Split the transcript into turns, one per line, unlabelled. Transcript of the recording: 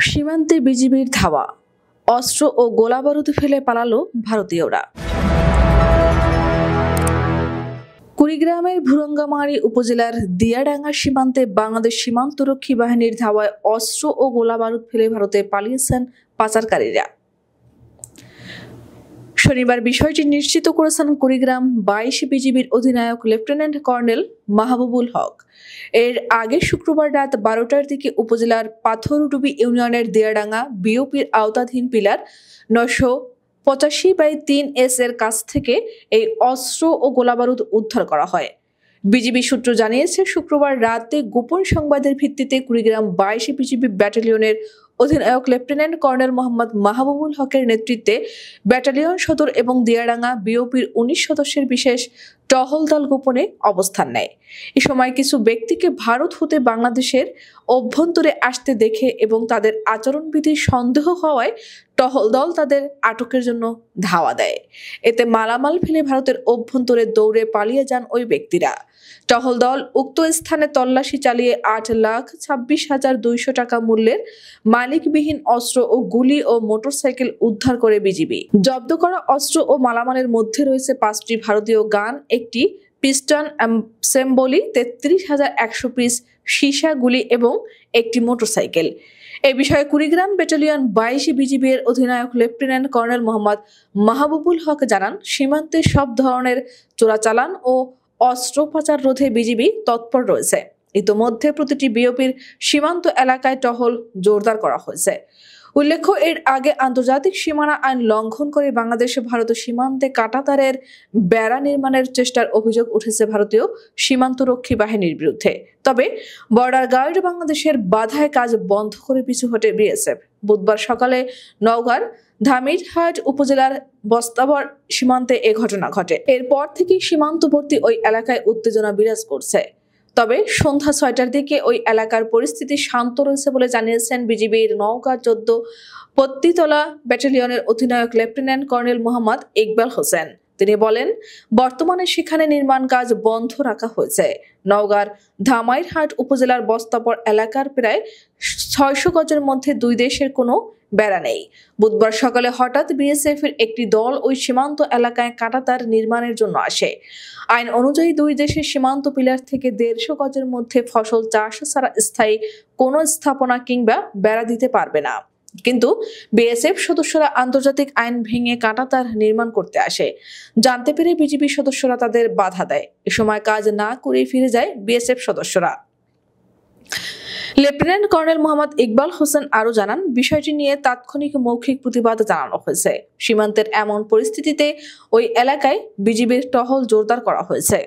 সীমান্তে বিজিবির ধাওয়া, অস্ত্র ও গোলাবারুদ ফেলে পালালো ভারতীয়রা। কুড়িগ্রামের ভুরঙ্গামারী উপজেলার দিয়াডাঙ্গা সীমান্তে বাংলাদেশ সীমান্তরক্ষী বাহিনীর ধাওয়ায় অস্ত্র ও গোলাবারুদ ফেলে ভারতে পালিয়েছেন পাচারকারীরা। শনিবার বিষয়টি নিশ্চিত করেছেন কুড়িগ্রাম ২২ বিজিবির অধিনায়ক লেফটেন্যান্ট কর্নেল মাহবুবুল হক। এর আগে শুক্রবার রাত ১২টার দিকে উপজেলার পাথরডুবি ইউনিয়নের দিয়াডাঙ্গা বিওপির আওতাধীন পিলার ৯৮৫/৩S এর কাছ থেকে এই অস্ত্র ও গোলাবারুদ উদ্ধার করা হয়। বিজিবি সূত্র জানিয়েছে, শুক্রবার রাতে গোপন সংবাদের ভিত্তিতে কুড়িগ্রাম ২২ বিজিবি ব্যাটালিয়নের অধিনায়ক লেফটেন্যান্ট কর্নেল মোহাম্মদ মাহবুবুল হকের নেতৃত্বে ব্যাটালিয়ন সদর এবং দিয়াডাঙ্গা বিওপির ১৯ সদস্যের বিশেষ টহল দল গোপনে অবস্থান নেয়। এ সময় কিছু ব্যক্তিকে ভারত হতে বাংলাদেশের অভ্যন্তরে আসতে দেখে এবং তাদের আচরণবিধি সন্দেহ হওয়ায় টহল দল তাদের আটকের জন্য ধাওয়া দেয়। এতে মালামাল ফেলে ভারতের অভ্যন্তরে দৌড়ে পালিয়ে যান ওই ব্যক্তিরা। টহল দল উক্ত স্থানে তল্লাশি চালিয়ে ৮,২৬,২০০ টাকা মূল্যের মালিকবিহীন অস্ত্র ও গুলি ও মোটরসাইকেল উদ্ধার করে বিজিবি। জব্দ করা অস্ত্র ও মালামালের মধ্যে রয়েছে ৫টি ভারতীয় গান, একটি পিস্টন অ্যাসেম্বলি, ৩৩,১০০ পিস সীসা গুলি এবং একটি মোটরসাইকেল। এ বিষয়ে কুড়িগ্রাম ব্যাটালিয়ন ২২ বিজিবি এর অধিনায়ক লেফটেন্যান্ট কর্নেল মোহাম্মদ মাহবুবুল হক জানান, সীমান্তে সব ধরনের চোরাচালান ও অস্ত্র পাচার রোধে বিজিবি তৎপর রয়েছে। ইতোমধ্যে প্রতিটি বিওপির সীমান্ত এলাকায় টহল জোরদার করা হয়েছে। উল্লেখ্য, এর আগে আন্তর্জাতিক সীমানা আইন লঙ্ঘন করে বাংলাদেশ ভারত সীমান্তে কাঁটাতারের বেড়া নির্মাণের চেষ্টার অভিযোগ উঠেছে ভারতীয় সীমান্তরক্ষী বাহিনীর বিরুদ্ধে। তবে বর্ডার গার্ড বাংলাদেশের বাধায় কাজ বন্ধ করে পিছু হটে বিএসএফ। বুধবার সকালে নওগাঁর ধামিরহাট উপজেলার বস্তাবর সীমান্তে এ ঘটনা ঘটে। এরপর থেকে সীমান্তবর্তী ওই এলাকায় উত্তেজনা বিরাজ করছে। তবে সন্ধ্যা ৬টার দিকে ওই এলাকার পরিস্থিতি শান্ত রয়েছে বলে জানিয়েছেন বিজিবির নওগাঁ ১৪ পত্তিতলা ব্যাটালিয়নের অধিনায়ক লেফটেন্যান্ট কর্নেল মোহাম্মদ ইকবাল হোসেন। তিনি বলেন, বর্তমানে সেখানে নির্মাণ কাজ বন্ধ রাখা হয়েছে। নওগাঁর ধামাইরহাট উপজেলার বস্তাবর এলাকার প্রায় ৬০০ গজের মধ্যে দুই দেশের কোনো বেড়া নেই। বুধবার সকালে হঠাৎ বিএসএফ এর একটি দল ওই সীমান্ত এলাকায় কাঁটাতার নির্মাণের জন্য আসে। আইন অনুযায়ী দুই দেশের সীমান্ত পিলার থেকে ১৫০ গজের মধ্যে ফসল চাষ ছাড়া স্থায়ী কোনো স্থাপনা কিংবা বেড়া দিতে পারবে না। কিন্তু বিএসএফ সদস্যরা আন্তর্জাতিক আইন ভেঙে কাঁটাতার নির্মাণ করতে আসে। জানতে পেরে বিজিবি সদস্যরা তাদের বাধা দেয়। এ সময় কাজ না করে ফিরে যায় বিএসএফ সদস্যরা। লেফটেন্যান্ট কর্নেল মোহাম্মদ ইকবাল হোসেন আরও জানান, বিষয়টি নিয়ে তাৎক্ষণিক মৌখিক প্রতিবাদ জানানো হয়েছে। সীমান্তের এমন পরিস্থিতিতে ওই এলাকায় বিজিবির টহল জোরদার করা হয়েছে।